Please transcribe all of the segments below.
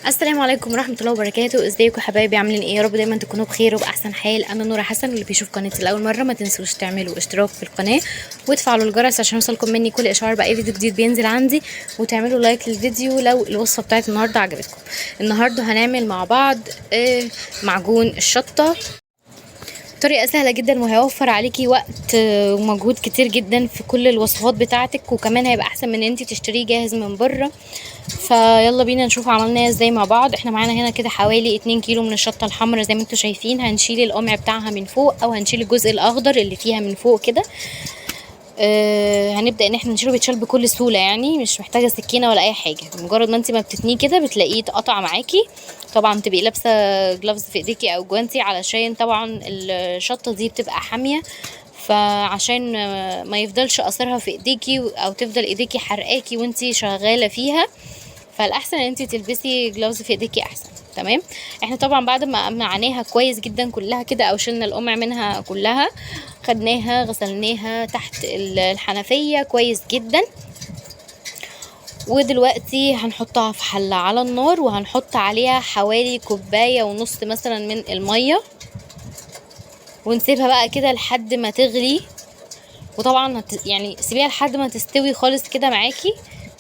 السلام عليكم ورحمه الله وبركاته. ازيكم حبايبي؟ عاملين ايه؟ يا رب دايما تكونوا بخير وباحسن حال. انا نورة حسن، واللي بيشوف قناتي لاول مره ما تنسوش تعملوا اشتراك في القناه وتفعلوا الجرس عشان يوصلكم مني كل اشعار باي فيديو جديد بينزل عندي، وتعملوا لايك للفيديو لو الوصفه بتاعت النهارده عجبتكم. النهارده هنعمل مع بعض معجون الشطه، طريقه سهله جدا وهيوفر عليكي وقت ومجهود كتير جدا في كل الوصفات بتاعتك، وكمان هيبقى احسن من ان انت تشتريه جاهز من بره. فيلا بينا نشوف عملناه ازاي مع بعض. احنا معانا هنا كده حوالي 2 كيلو من الشطه الحمراء زي ما انتم شايفين. هنشيل القمع بتاعها من فوق او هنشيل الجزء الاخضر اللي فيها من فوق كده. هنبدا ان احنا نشيله، بيتشال بكل سهوله، يعني مش محتاجه سكينه ولا اي حاجه. مجرد ما انت ما بتتنيه كده بتلاقيه اتقطع معاكي. طبعا تبقي لابسه جلافز في ايديكي او جوانتي، علشان طبعا الشطه دي بتبقى حاميه، فعشان ما يفضلش اثرها في ايديكي او تفضل ايديكي حرقاكي وانتي شغاله فيها، فالاحسن ان انتي تلبسي جلافز في ايديكي احسن. تمام. احنا طبعا بعد ما قمعناها كويس جدا كلها كده، او شلنا القمع منها كلها، خدناها غسلناها تحت الحنفيه كويس جدا. ودلوقتي هنحطها في حله على النار، وهنحط عليها حوالي كوبايه ونص مثلا من الميه، ونسيبها بقى كده لحد ما تغلي. وطبعا يعني سيبيها لحد ما تستوي خالص كده معاكي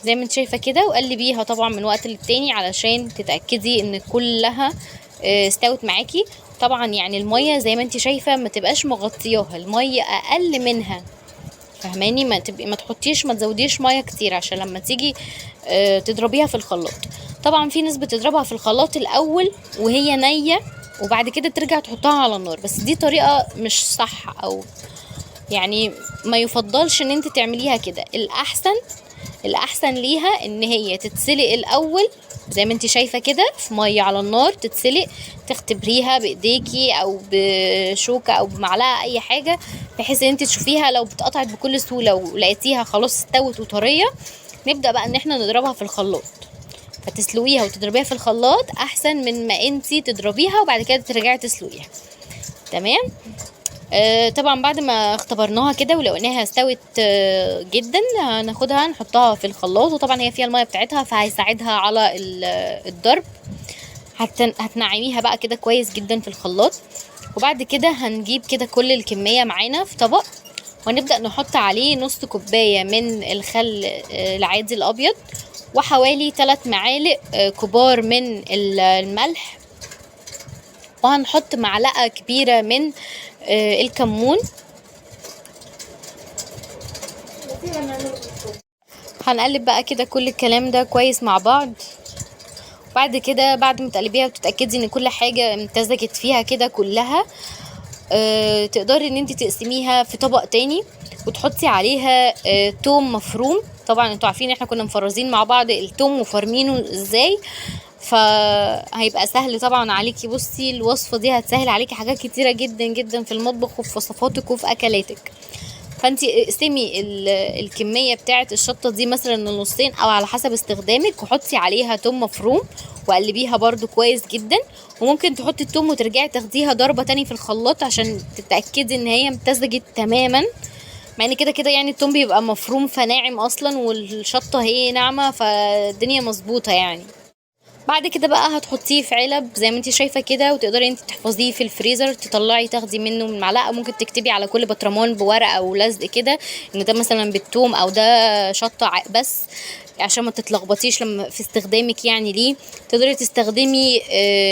زي ما انت شايفه كده، وقلبيها طبعا من وقت للتاني علشان تتاكدي ان كلها استوت معاكي. طبعا يعني الميه زي ما انت شايفه ما تبقاش مغطياها، الميه اقل منها، فهماني؟ ما تحطيش، ما تزوديش ميه كتير عشان لما تيجي تضربيها في الخلاط. طبعا في ناس بتضربها في الخلاط الاول وهي نيه وبعد كده ترجع تحطها على النار، بس دي طريقه مش صح، او يعني ما يفضلش ان انت تعمليها كده. الاحسن ليها ان هي تتسلق الاول زي ما انت شايفه كده في ميه على النار، تتسلق، تختبريها بايديكي او بشوكه او بمعلقه اي حاجه، بحيث ان انت تشوفيها لو بتقطعت بكل سهوله ولقيتيها خلاص استوت وطريه، نبدا بقى ان احنا نضربها في الخلاط. فتسلقيها وتضربيها في الخلاط احسن من ما انت تضربيها وبعد كده ترجعي تسلقيها. تمام. طبعا بعد ما اختبرناها كده ولقيناها استوت جدا، هناخدها نحطها في الخلاط، وطبعا هي فيها الميه بتاعتها فهيساعدها على الضرب. هتنعميها بقى كده كويس جدا في الخلاط. وبعد كده هنجيب كده كل الكميه معانا في طبق، ونبدا نحط عليه نص كوبايه من الخل العادي الابيض، وحوالي 3 معالق كبار من الملح، وهنحط معلقه كبيره من الكمون. هنقلب بقى كده كل الكلام ده كويس مع بعض. بعد كده بعد ما تقلبيها وتتاكدي ان كل حاجه امتزجت فيها كده كلها، تقدري ان انت تقسميها في طبق تاني وتحطي عليها توم مفروم. طبعا انتوا عارفين احنا كنا مفرزين مع بعض التوم وفرمينه ازاي، فهيبقى سهل طبعا عليكي. بصي الوصفه دي هتسهل عليكي حاجات كتيره جدا جدا في المطبخ وفي وصفاتك وفي اكلاتك. فانت اقسمي الكميه بتاعه الشطه دي مثلا لنصين او على حسب استخدامك، وحطي عليها توم مفروم وقلبيها برضو كويس جدا. وممكن تحطي التوم وترجعي تاخديها ضربه تاني في الخلاط عشان تتاكدي ان هي امتزجت تماما، مع ان كده كده يعني التوم بيبقى مفروم فناعم اصلا، والشطه هي ناعمه فالدنيا مظبوطه يعني. بعد كده بقى هتحطيه في علب زي ما انت شايفه كده، وتقدري انت تحفظيه في الفريزر، تطلعي تاخدي منه من معلقه. ممكن تكتبي على كل برطمان بورقه او لزق كده ان ده مثلا بالثوم او ده شطه بس، عشان ما تتلخبطيش لما في استخدامك يعني ليه. تقدري تستخدمي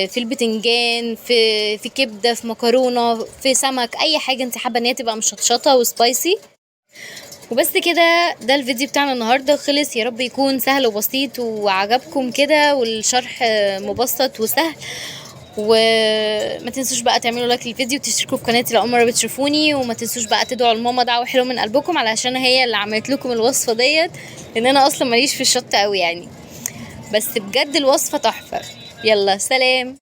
في البتنجان، في كبده، في مكرونه، في سمك، اي حاجه انت حابه ان هي تبقى مشطشطه وسبايسي. وبس كده، ده الفيديو بتاعنا النهارده خلص. يا رب يكون سهل وبسيط وعجبكم كده، والشرح مبسط وسهل. وما تنسوش بقى تعملوا لايك للفيديو وتشتركوا في قناتي لو اول مره بتشوفوني، وما تنسوش بقى تدعوا لماما دعوه حلوه من قلبكم علشان هي اللي عملت لكم الوصفه ديت، لان انا اصلا ماليش في الشطه قوي يعني، بس بجد الوصفه تحفه. يلا سلام.